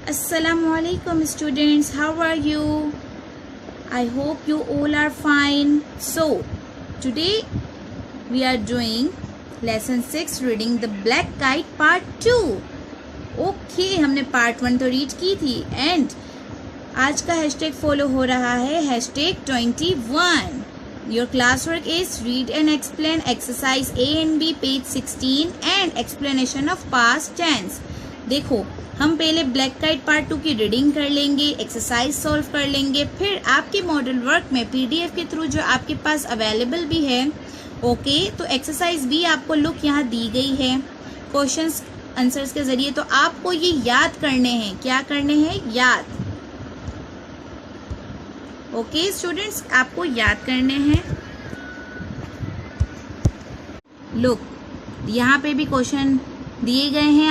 Assalamualaikum students, how are you? I hope you all are fine. So today we are doing lesson 6 reading the black kite part 2. Okay, हमने part 1 तो read की थी and आज का hashtag follow हो रहा है hashtag 21. Your classwork is read and explain exercise A and B page 16 and explanation of past tense. देखो हम पहले ब्लैक काइट पार्ट 2 की रीडिंग कर लेंगे, एक्सरसाइज सॉल्व कर लेंगे, फिर आपके मॉडल वर्क में पीडीएफ के थ्रू जो आपके पास अवेलेबल भी है ओके तो एक्सरसाइज भी आपको लुक यहाँ दी गई है क्वेश्चंस आंसर्स के जरिए। तो आपको ये याद करने हैं, क्या करने हैं, याद। ओके स्टूडेंट्स, आपको याद करने हैं। लुक यहाँ पे भी क्वेश्चन दिए गए हैं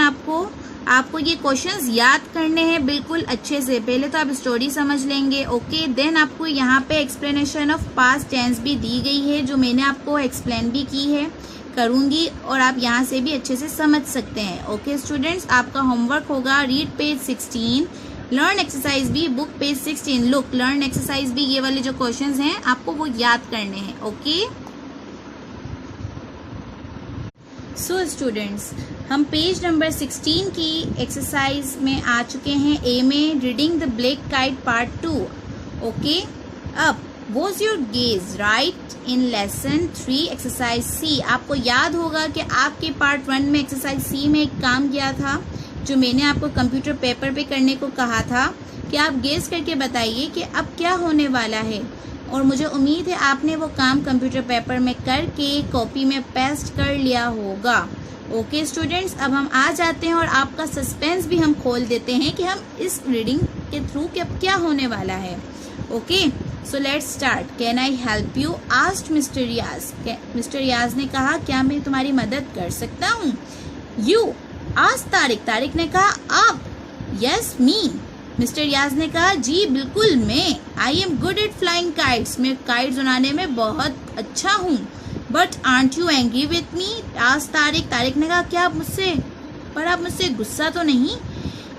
आपको ये क्वेश्चंस याद करने हैं बिल्कुल अच्छे से। पहले तो आप स्टोरी समझ लेंगे ओके, देन आपको यहाँ पे एक्सप्लेनेशन ऑफ पास्ट टेंस भी दी गई है जो मैंने आपको एक्सप्लेन भी की है, करूँगी और आप यहाँ से भी अच्छे से समझ सकते हैं। ओके स्टूडेंट्स, आपका होमवर्क होगा read page 16, learn exercise B book page 16। Look learn exercise B, ये वाले जो क्वेश्चंस हैं आपको वो याद करने हैं ओके। सो स्टूडेंट्स, हम पेज नंबर 16 की एक्सरसाइज में आ चुके हैं, ए में reading the black kite part 2 okay. अब was your guess right in lesson 3 exercise C. आपको याद होगा कि आपके पार्ट 1 में एक्सरसाइज सी में एक काम किया था जो मैंने आपको कंप्यूटर पेपर पे करने को कहा था कि आप गेस करके बताइए कि अब क्या होने वाला है, और मुझे उम्मीद है आपने वो काम कंप्यूटर पेपर में करके कॉपी में पेस्ट कर लिया होगा। ओके स्टूडेंट्स, अब हम आ जाते हैं और आपका सस्पेंस भी हम खोल देते हैं कि हम इस रीडिंग के थ्रू क्या होने वाला है okay. So let's start. Can I help you asked mister Riaz. Mister Riaz ने कहा क्या मैं तुम्हारी मदद कर सकता हूँ। You asked Tariq. तारिक ने कहा आप। यस मी। मिस्टर रियाज ने कहा जी बिल्कुल मैं। I am good at flying kites. मैं काइट्स उड़ाने में बहुत अच्छा हूँ। But art you angry with me asked Tariq. Tariq ने कहा क्या आप मुझसे गुस्सा तो नहीं।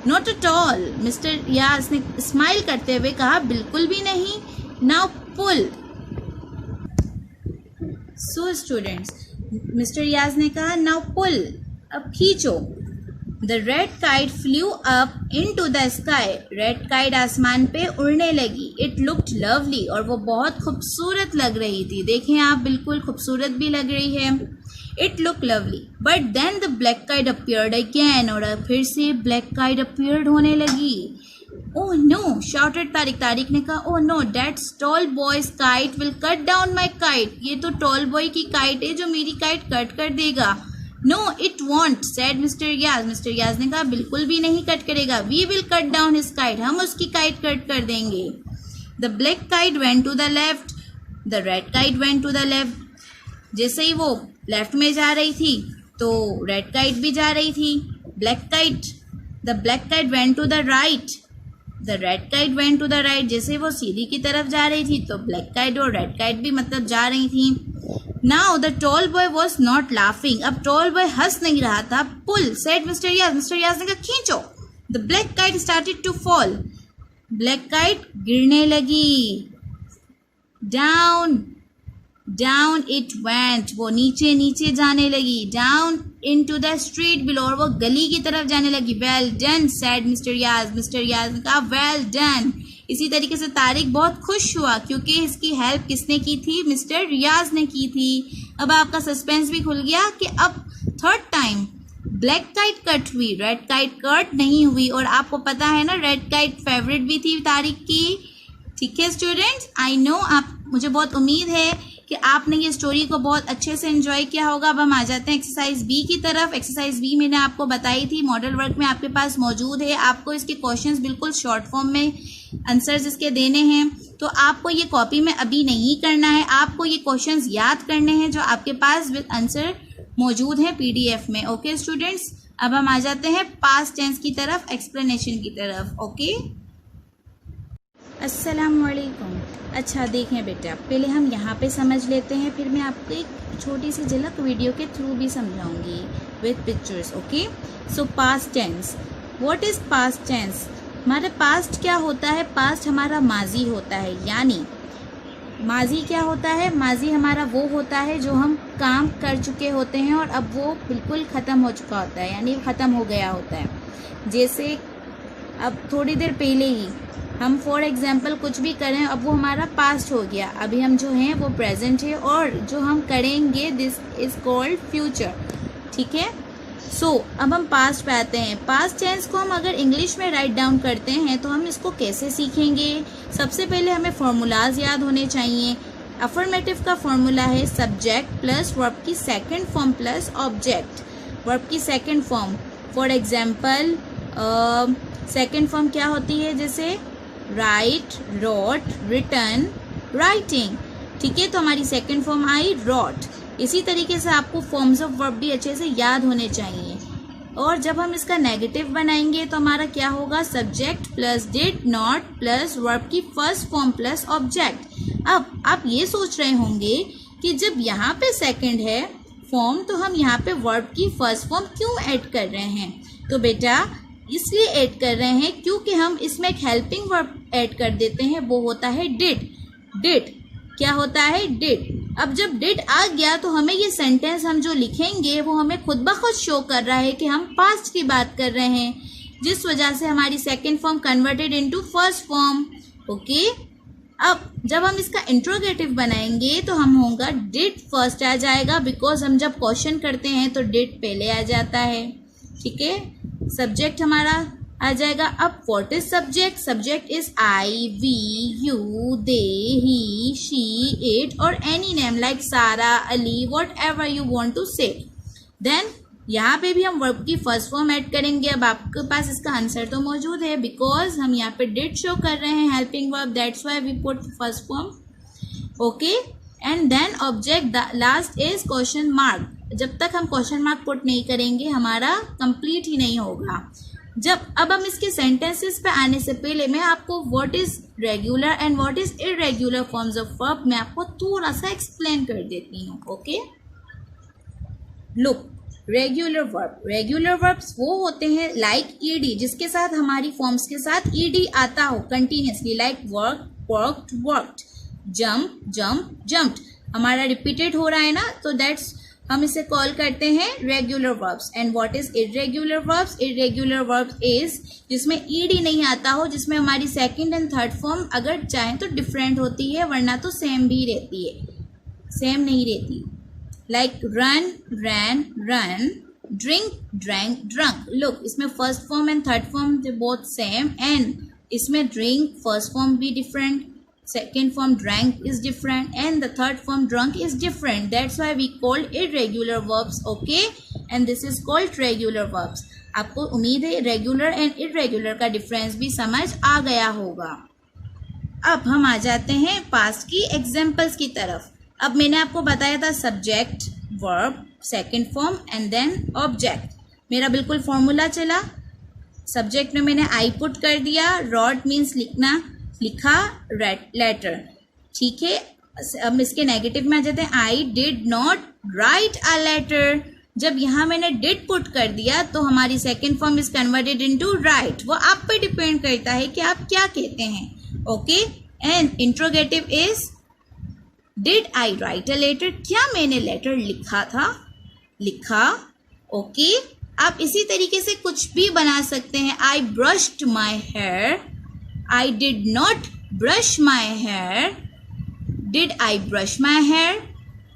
Not at all. Mister Riaz ने स्माइल करते हुए कहा बिल्कुल भी नहीं। नाउ पुल। सो स्टूडेंट्स, मिस्टर रियाज ने कहा नाउ पुल, अब खींचो। The red kite flew up into the sky. Red kite आसमान पे उड़ने लगी। It looked lovely, और वो बहुत खूबसूरत लग रही थी। देखें आप, बिल्कुल खूबसूरत भी लग रही है। It looked lovely, but then the black kite appeared again. और फिर से black kite appeared होने लगी। Oh no! shouted Tariq. Tariq ने कहा oh no, that tall boy's kite will cut down my kite. ये तो tall boy की काइट है जो मेरी काइट कट कर देगा। No, it won't, said Mr. Riaz. Mister Riaz ने कहा बिल्कुल भी नहीं कट करेगा। We will cut down his kite. हम उसकी काइट कट कर देंगे। The black kite went to the left. The red kite went to the left. जैसे ही वो लेफ्ट में जा रही थी तो रेड काइट भी जा रही थी। The black kite went to the right. The red kite went to the right. जैसे वो सीधी की तरफ जा रही थी तो ब्लैक काइट और रेड काइट भी मतलब जा रही थी। Now the tall boy was not laughing. अब tall boy हंस नहीं रहा था। Pull, said Mr. Riaz. Mister Riaz ने कहा खींचो। The black kite started to fall. Black kite गिरने लगी। Down it went. वो नीचे जाने लगी। Down into the street below. और वो गली की तरफ जाने लगी। Well done, said Mr. Riaz. Mister Riaz ने कहा well done. इसी तरीके से तारिक बहुत खुश हुआ क्योंकि इसकी हेल्प किसने की थी, मिस्टर रियाज ने की थी। अब आपका सस्पेंस भी खुल गया कि अब third time black kite cut हुई, रेड काइट कट नहीं हुई। और आपको पता है ना रेड काइट फेवरेट भी थी तारिक की। ठीक है स्टूडेंट्स, आई नो मुझे बहुत उम्मीद है कि आपने ये स्टोरी को बहुत अच्छे से एंजॉय किया होगा। अब हम आ जाते हैं एक्सरसाइज बी की तरफ। एक्सरसाइज बी मैंने आपको बताई थी, मॉडल वर्क में आपके पास मौजूद है। आपको इसके क्वेश्चंस बिल्कुल शॉर्ट फॉर्म में आंसर्स इसके देने हैं, तो आपको ये कॉपी में अभी नहीं करना है। आपको ये क्वेश्चंस याद करने हैं जो आपके पास विद आंसर मौजूद है पीडीएफ में। ओके स्टूडेंट्स, अब हम आ जाते हैं पास्ट टेंस की तरफ, एक्सप्लेनेशन की तरफ। ओके, अस्सलामुअलैकुम। अच्छा देखें बेटा, पहले हम यहाँ पे समझ लेते हैं, फिर मैं आपको एक छोटी सी झलक वीडियो के थ्रू भी समझाऊंगी with pictures. Okay, so past tense, what is past tense? हमारे पास्ट क्या होता है? पास्ट हमारा माजी होता है, यानी माजी क्या होता है? माजी हमारा वो होता है जो हम काम कर चुके होते हैं और अब वो बिल्कुल ख़त्म हो चुका होता है, यानी ख़त्म हो गया होता है। जैसे अब थोड़ी देर पहले ही हम फॉर एग्जांपल कुछ भी करें, अब वो हमारा पास्ट हो गया, अभी हम जो हैं वो प्रेजेंट है और जो हम करेंगे दिस इज़ कॉल्ड फ्यूचर। ठीक है, सो अब हम पास्ट पे आते हैं। पास्ट टेंस को हम अगर इंग्लिश में राइट डाउन करते हैं तो हम इसको कैसे सीखेंगे? सबसे पहले हमें फार्मूलाज याद होने चाहिए। अफर्मेटिव का फार्मूला है सब्जेक्ट प्लस वर्ब की second form plus object, verb की second form. For example second form क्या होती है? जैसे राइट, रोट, रिटन, राइटिंग। ठीक है, तो हमारी सेकंड फॉर्म आई रोट। इसी तरीके से आपको फॉर्म्स ऑफ वर्ब भी अच्छे से याद होने चाहिए। और जब हम इसका नेगेटिव बनाएंगे तो हमारा क्या होगा? Subject plus did not plus verb की फर्स्ट फॉर्म प्लस ऑब्जेक्ट। अब आप ये सोच रहे होंगे कि जब यहाँ पे सेकंड है फॉर्म तो हम यहाँ पे वर्ब की फर्स्ट फॉर्म क्यों ऐड कर रहे हैं? तो बेटा इसलिए ऐड कर रहे हैं क्योंकि हम इसमें एक हेल्पिंग वर्ब ऐड कर देते हैं, वो होता है डिड। डिड क्या होता है? डिड। अब जब डिड आ गया तो हमें ये सेंटेंस हम जो लिखेंगे वो हमें खुद ब खुद शो कर रहा है कि हम पास्ट की बात कर रहे हैं, जिस वजह से हमारी second form converted into first form. Okay, अब जब हम इसका इंट्रोगेटिव बनाएंगे तो हम होगा डिड फर्स्ट आ जाएगा, बिकॉज हम जब क्वेश्चन करते हैं तो डिड पहले आ जाता है। ठीक है, सब्जेक्ट हमारा आ जाएगा। अब what is subject? Subject is I, we, you, they, he, she, it और any name like Sara, Ali, whatever you want to say. Then यहाँ पे भी हम वर्ब की फर्स्ट फॉर्म ऐड करेंगे। अब आपके पास इसका आंसर तो मौजूद है, बिकॉज हम यहाँ पे डिड शो कर रहे हैं helping verb, that's why we put first form. Okay, and then object last is question mark. जब तक हम क्वेश्चन मार्क पुट नहीं करेंगे हमारा कंप्लीट ही नहीं होगा। अब हम इसके सेंटेंसेस पे आने से पहले मैं आपको what is regular and what is irregular forms of verb मैं आपको थोड़ा सा एक्सप्लेन कर देती हूँ। ओके, लुक, रेगुलर वर्ब्स वो होते हैं लाइक ईडी, जिसके साथ हमारी फॉर्म्स के साथ ईडी आता हो continuously, like work, worked, worked, jump, jump, jumped. हमारा रिपीटेड हो रहा है ना, तो दैट्स हम इसे कॉल करते हैं regular verbs. And what is irregular verbs? Irregular verbs is जिसमें ईडी नहीं आता हो, जिसमें हमारी सेकंड एंड थर्ड फॉर्म अगर चाहें तो डिफरेंट होती है, वरना तो सेम भी रहती है, सेम नहीं रहती। Like run, ran, run, drink, drank, drunk. Look, इसमें first form and third form they both same, and इसमें ड्रिंक फर्स्ट फॉर्म भी different, second form drank is different, and the third form drunk is different. That's why we call irregular verbs. Okay, and this is called regular verbs. आपको उम्मीद है regular and irregular का difference भी समझ आ गया होगा। अब हम आ जाते हैं पास्ट की एग्जाम्पल्स की तरफ। अब मैंने आपको बताया था subject, verb, second form and then object. मेरा बिल्कुल फॉर्मूला चला। सब्जेक्ट में मैंने आई पुट कर दिया, रॉट मीन्स लिखना, लिखा, लेटर। ठीक है, अब इसके नेगेटिव में आ जाते हैं। I did not write a letter. जब यहाँ मैंने डिड पुट कर दिया तो हमारी second form is converted into write. वो आप पे डिपेंड करता है कि आप क्या कहते हैं। Okay, and interrogative is did I write a letter? क्या मैंने लेटर लिखा था? लिखा। ओके, आप इसी तरीके से कुछ भी बना सकते हैं। I brushed my hair, I did not brush my hair. Did I brush my hair?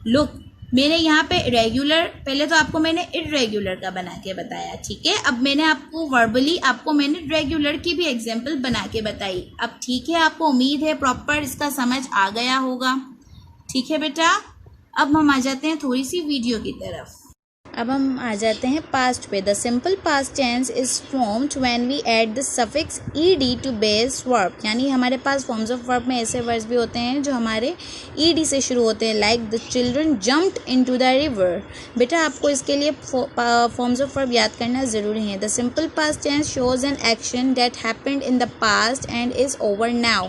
Look, मैंने यहाँ पे रेगुलर, पहले तो आपको मैंने इरेगुलर का बना के बताया। ठीक है, अब मैंने आपको वर्बली आपको मैंने रेगुलर की भी एग्जाम्पल बना के बताई। अब ठीक है, आपको उम्मीद है प्रॉपर इसका समझ आ गया होगा। ठीक है बेटा, अब हम आ जाते हैं थोड़ी सी वीडियो की तरफ। अब हम आ जाते हैं पास्ट पे। The simple past tense is formed when we add the suffix ED to base verb, यानी हमारे पास फॉर्म्स ऑफ वर्ब में ऐसे वर्ड्स भी होते हैं जो हमारे ईडी से शुरू होते हैं, like the children jumped into the river. बेटा आपको इसके लिए फॉर्म्स ऑफ वर्ब याद करना ज़रूरी है। The simple past tense shows an action that happened in the past and is over now.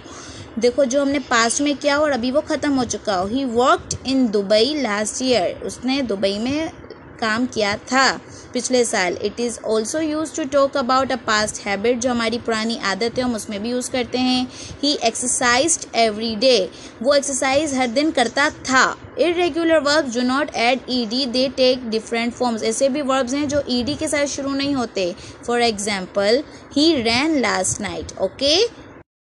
देखो, जो हमने पास्ट में किया और अभी वो ख़त्म हो चुका हो। He worked in Dubai last year, उसने दुबई में काम किया था पिछले साल। It is also use to talk about a past habit, जो हमारी पुरानी आदत है हम उसमें भी यूज़ करते हैं। ही एक्सरसाइज्ड एवरी डे, वो एक्सरसाइज हर दिन करता था। Irregular verbs do not add ED, they take different forms, ऐसे भी वर्ब्स हैं जो ईडी के साथ शुरू नहीं होते। For example he ran last night. Okay.